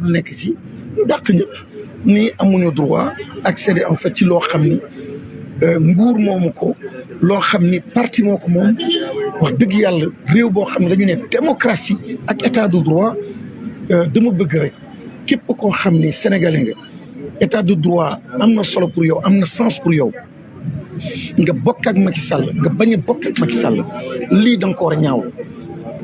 nekk ci ñu dàq ñëpp ni amuñu droit accéder en fait ci loo xam ni nguur moomu ko loo xam ni parti moo ko moom wax dëgg yàlla réew boo xam ne dañu ne démocratie ak état de droit dama bëgg rek képp koo xam ni sénégalais nga état de droit am na solo pour yow am na sens pour yow nga bokk ak Macky Sall nga bañ a bokk ak Macky Sall lii da nga ko war a ñaaw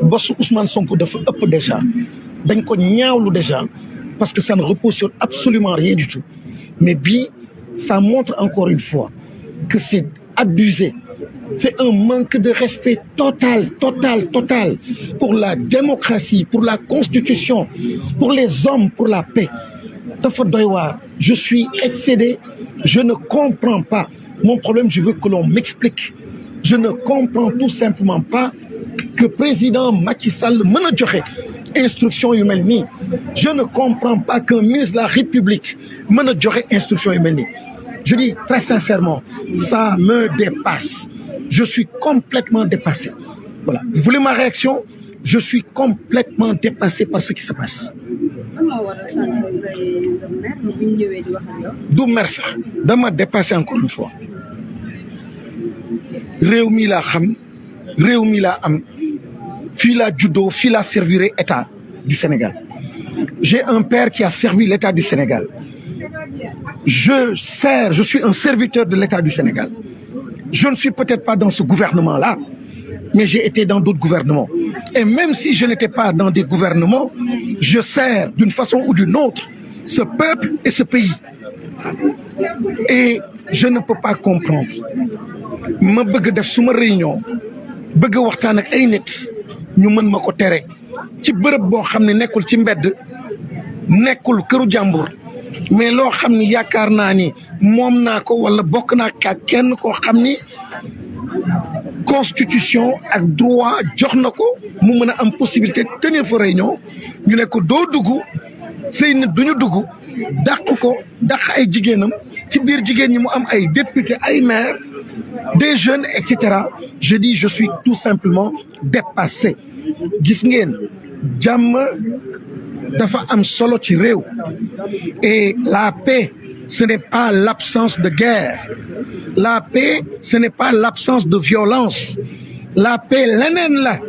bosu Ousmane Sonko dafa ëpp déjà dañ ko ñaawlu déjà parce que ça ne repose sur absolument rien du tout mais bii ça montre encore une fois que c'est abusé c'est un manque de respect total pour la démocratie pour la constitution pour les hommes pour la paix dafa doy waar je suis excédé je ne comprends pas mon problème je veux que l'on m'explique je ne comprends tout simplement pas que président Macky Sall mën a joxe instruction yu mel nii je ne comprends pas qu'un ministre de la République mën a joxe instruction yu mel nii je dis très sincèrement ça me dépasse je suis complètement dépassé voilà vous voulez ma réaction je suis complètement dépassé par ce qui se passe du mer sax dama dépassé encore une fois réew mi laa xam réew mi laa am fii laa juddoo fii laa serviré état du Sénégal j'ai un père qui a servi l'état du Sénégal je suis un serviteur de l'état du Sénégal je ne suis peut-être pas dans ce gouvernement-là mais j'ai été dans d'autres gouvernements et même si je n'étais pas dans des gouvernements je sers d'une façon ou d'une autre ce peuple et ce pays et je ne peux pas comprendre ma bëgg def suma réunion bëgg waxtaan ak ay nit ñu mën ma ko tere ci bërëb boo xam ne nekkul ci mbedd nekkul këru jàmbur mais loo xam ni yaakaar naa ni moom naa ko wala bokk naa ak kenn koo xam ni constitution ak droit jox na ko mu mën a am possibilité tenir fa réunion ñu ne ko doo dugg say nit duñu dugg dàq ko dàq ay jigéenam ci biir jigéen ñi mu am ay député ay maire des jeunes et cetera je dis je suis tout simplement dépassé gis ngeen jàmm dafa am solo ci réew et la paix ce n'est pas l'absence de guerre la paix ce n'est pas l'absence de violence la paix leneen la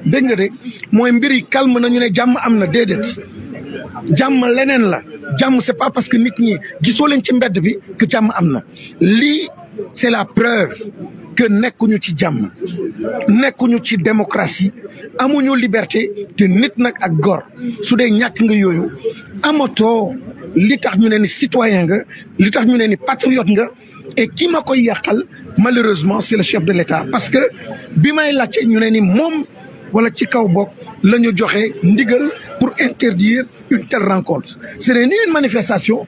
dégg nga de mooy mbir yi calme na ñu ne jàmm am na déedéet jàmm leneen la jàmm c'est pas parce que nit ñi gisoo leen ci mbedd bi que jàmm am na lii c'est la preuve que nekkuñu ci jàmm nekkuñu ci démocratie amuñu liberté te nit nag ak gor su dee ñàkk nga yooyu amatoo li tax ñu ne ni citoyen nga li tax ñu ne ni patriote nga et ki ma koy yàqal malheureusement c'est le chef de l'État parce que bi may laajte ñu ne ni moom wala ci kaw bokk la ñu joxe ndigal pour interdire une telle rencontre ce n'est ni une manifestation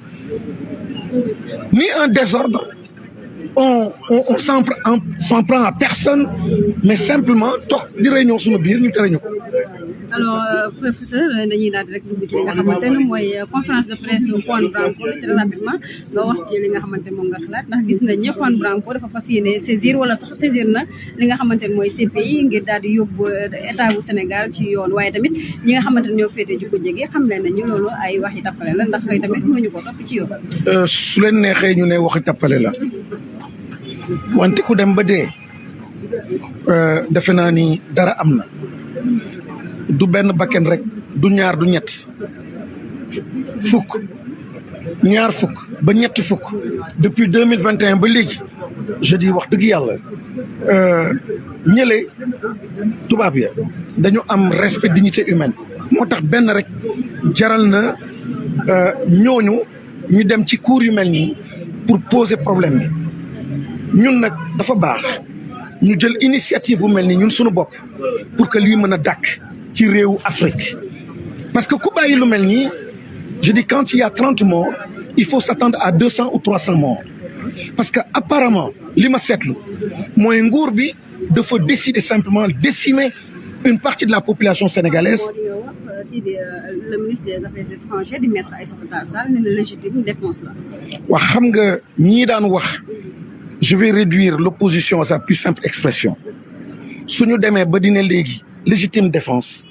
ni un désordre on s'en prend à personne mais simplement toog di réunion suñu biir ñu tere ñu ko. alors professeur dañuy daal di rek dugg ci li nga xamante ne mooy conférence de presse Juan Branco très rapidement nga wax ci li nga xamante moom nga xalaat ndax gis nañ ne Juan Branco dafa fas yéene saisir wala sax saisir na li nga xamante ne mooy CPI ngir daal di yóbbu état bu Sénégal ci yoon waaye tamit ñi nga xamante ne ñoo féetee ju ko jege xam leen nañu loolu ay waxi tappale la ndax tamit mënuñu ko topp ci yoon. su leen neexee ñu ne waxi tappale la wante ku dem ba dee defe naa ni dara am na. du benn bakken rek du ñaar du ñett fukk ñaar fukk ba ñetti fukk depuis 2021 ba léegi je dis wax dëgg yàlla ñële tubaab ya dañu am respect dignité humaine moo tax benn rek jaral na ñooñu ñu dem ci cour yu mel nii pour poser problème bi ñun nag dafa baax ñu jël initiative bu mel nii ñun suñu bopp pour que lii mën a dàkk ci réewu Afrique parce que ku bàyyi lu mel nii je dis quand il y a 30 morts il faut s'attendre à 200 ou 300 morts parce que apparemment li ma seetlu mooy nguur bi dafa décider simplement décimer une partie de la population sénégalaise. Le ministre des Affaires étrangères di Maître Aïssata Tall Sall ne légitime défense la. wax xam nga ñii daan wax je vais réduire l'opposition à sa plus simple expression suñu demee ba dina léegi légitime défense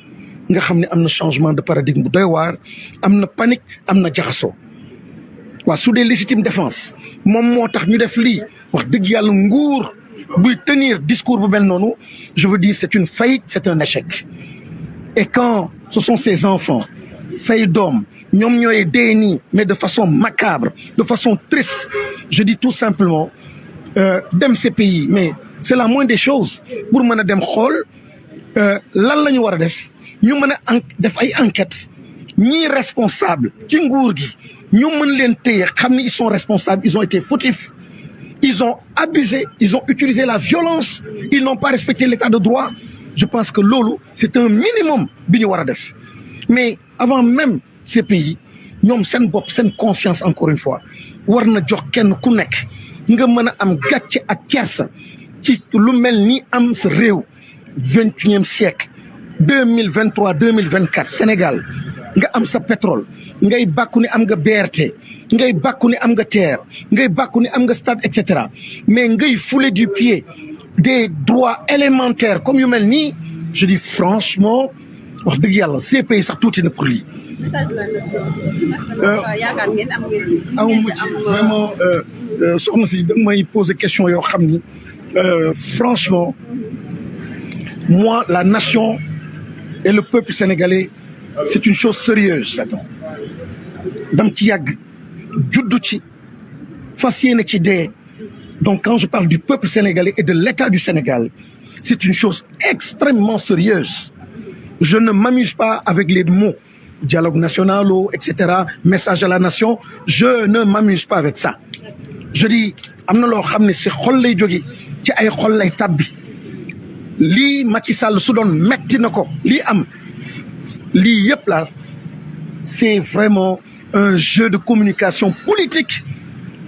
nga xam ne am na changement de paradigme bu doy waar am na panique am na jaxasoo waaw su dee légitime défense moom moo tax ñu def lii wax dëgg yàlla nguur buy tenir discours bu mel noonu je veux dire c'est une faillite c'est un échec et quand ce sont ces enfants say doom ñoom ñooy dee nii mais de façon macabre de façon triste je dis tout simplement dem ces pays mais c'est la moindre des choses pour mën a dem xool lan la ñu war a def ñu mën a def ay enquêtes ñii responsable ci nguur gi ñu mën leen téye xam ni ils sont responsables ils ont été fautifs ils ont abusé ils ont utilisé la violence ils n'ont pas respecté l'état de droit je pense que loolu c'est un minimum bi ñu war a def mais avant même ces pays ñoom seen bopp seen conscience encore une fois war na jox kenn ku nekk nga mën a am gàcce ak kersa ci lu mel ni am sa réew 21e siècle 2023 2024 Sénégal nga am sa pétrole ngay bàkku ni am nga BRT ngay bàkku ni am nga TER ngay bàkku ni am nga stade et cetera mais ngay fouler du pied des droits élémentaires comme yu mel nii je dis franchement wax dëgg yàlla ces pays sax tuuti na pour lii. yaakaar ngeen am ngeen amu ci vraiment soxna si da may poser question yoo xam ni franchement moi la nation et le peuple sénégalais c'est une chose sérieuse dam ci yàgg juddu ci fas yéene ci dee donc quand je parle du peuple sénégalais et de l'État du Sénégal c'est une chose extrêmement sérieuse je ne m'amuse pas avec les mots dialogue national etc message à la nation je ne m'amuse pas avec ça je dis am na loo xam ne si xol lay jóge ci ay xol lay tabbi lii Macky Sall su doon metti na ko lii am lii yëpp la c'est vraiment un jeu de communication politique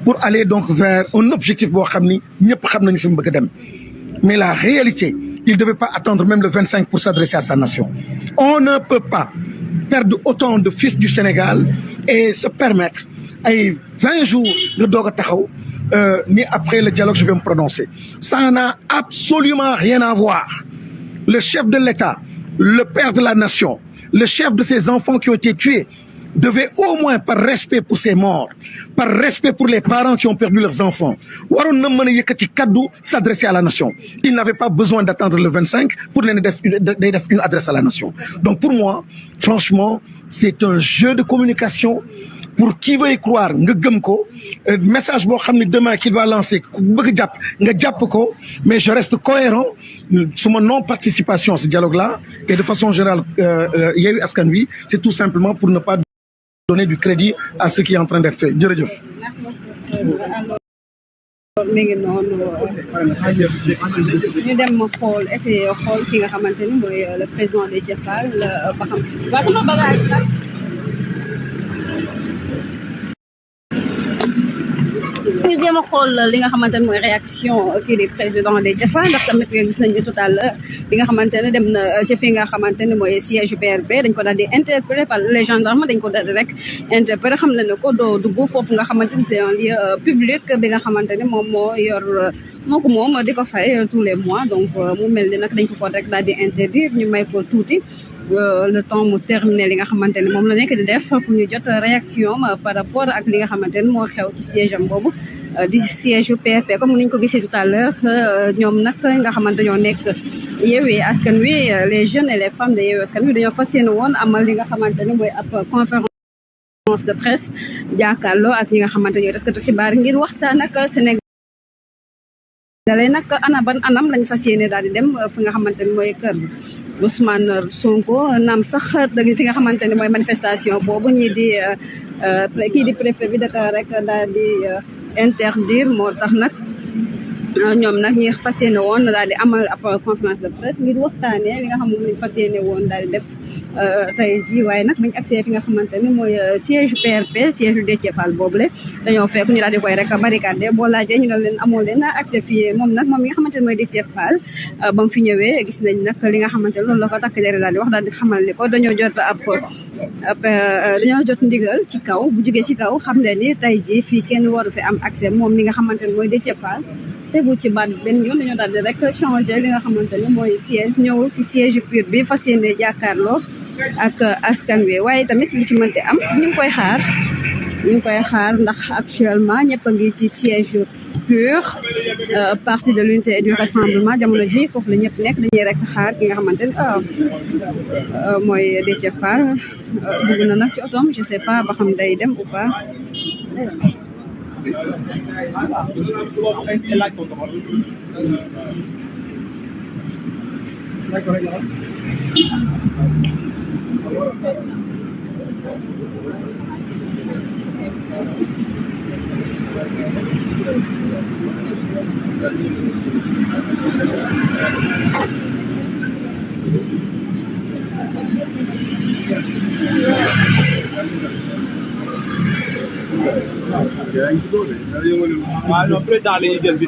pour aller donc vers un objectif boo xam ni ñëpp xam nañu fi mu bëgg a dem mais la réalité il devait pas attendre même le 25 pour s'adresser à sa nation on ne peut pas perdre autant de fils du Sénégal et se permettre ay 20 jours nga doog a taxaw ni après le dialogue je vais me prononcer ça n'a absolument rien à voir le chef de l'État le père de la nation le chef de ces enfants qui ont été tués devait au moins par respect pour ces morts par respect pour les parents qui ont perdu leurs enfants waroon na mën a yëkkati kaddu s'adresser à la nation il n'avait pas besoin d'attendre le 25 pour leen def une adresse à la nation donc pour moi franchement c'est un jeu de communication pour qui veut y croire nga gëm ko message boo xam ne demain qu'il va lancer ku bëgg jàpp nga jàpp ko mais je reste cohérent suma non participation à ce dialogue là et de façon générale Yewwi Askan Wi c'est tout simplement pour ne pas donner du crédit à ce qui est en train d'être fait jërëjëf. mi ngi noonu ñu dem xool essayer xool ki nga xamante ni mooy le président Déthié Fall ba xam waa sama bagage la ñu jéem a xool li nga xamante ne mooy réaction kii di président Déthié Fall ndax tamit gis nañ ni tout à l'heure bi nga xamante ne dem na ci fi nga xamante ne mooy siège PRP dañ ko daal di interpellé par les gendarmes dañ ko daal di rek interpellé xam ne ko doo dugg foofu nga xamante ni c'est un lieu public bi nga xamante ne moom moo yor moo ko moom di ko fay tous les mois donc mu mel ni nag dañ ko rek daal di interdire ñu may ko tuuti le temps mu terminer li nga xamante ne moom la nekk di def pour ñu jot réaction par rapport ak li nga xamante ne moo xew ci siège am boobu di siège PRP comme ni ñu ko gisee tout à l'heure ñoom nag nga xamante ñoo nekk Yewwi Askan Wi les jeunes et les femmes de Yewwi Askan Wi dañoo fas yéene woon amal li nga xamante ne mooy ab conférence de presse jàkkaarloo ak ñi nga xamante ñooy taskatu xibaar ngir waxtaan ak Sénégalais nag ana ban anam lañ fas yéene daal di dem fi nga xamante ne mooy kër Ousmane Sonko naam sax fi nga xamante ne mooy manifestation boobu ñii di kii di préfet bi Dakar rek daal di interdire moo tax nag ñoom nag ñi fas yéene woon daal di amal ab conférence de presse ngir waxtaanee li nga xam moom lañ fas yéene woon daal di def tey jii waaye nag bañ accès fi nga xamante ne mooy siège PRP siège Déthié Fall boobule dañoo fekk ñu daal di koy rek barricade boo laajee ñu ne leen amoo leen accès fii moom nag moom mi nga xamante ne mooy Déthié Fall ba mu fi ñëwee gis nañ nag li nga xamante ne loolu la ko takk der daal di wax daal di xamal ni ko dañoo jot dañoo jot ndigal ci kaw bu jugee ci kaw xam ne ni tey jii fii kenn waru fi am accès moom mi nga xamante ne mooy Déthié Fall tegu ci baat benn yoon dañoo daal di rek changer li nga xamante ne mooy siège ñëw ci siège pur bi fas yéene jàkkaarloo ak askan wi waaye tamit lu ci mënti am ñu ngi koy xaar ndax actuellement ñëpp a ngi ci siège pur parti de l'unité et du rassemblement jamono ji foofu la ñëpp nekk dañuy rek xaar ki nga xamante ne mooy Déthié Fall dugg na nag ci otoom je sais pas ba xam day dem ou pas. waaw non président la ñuy jël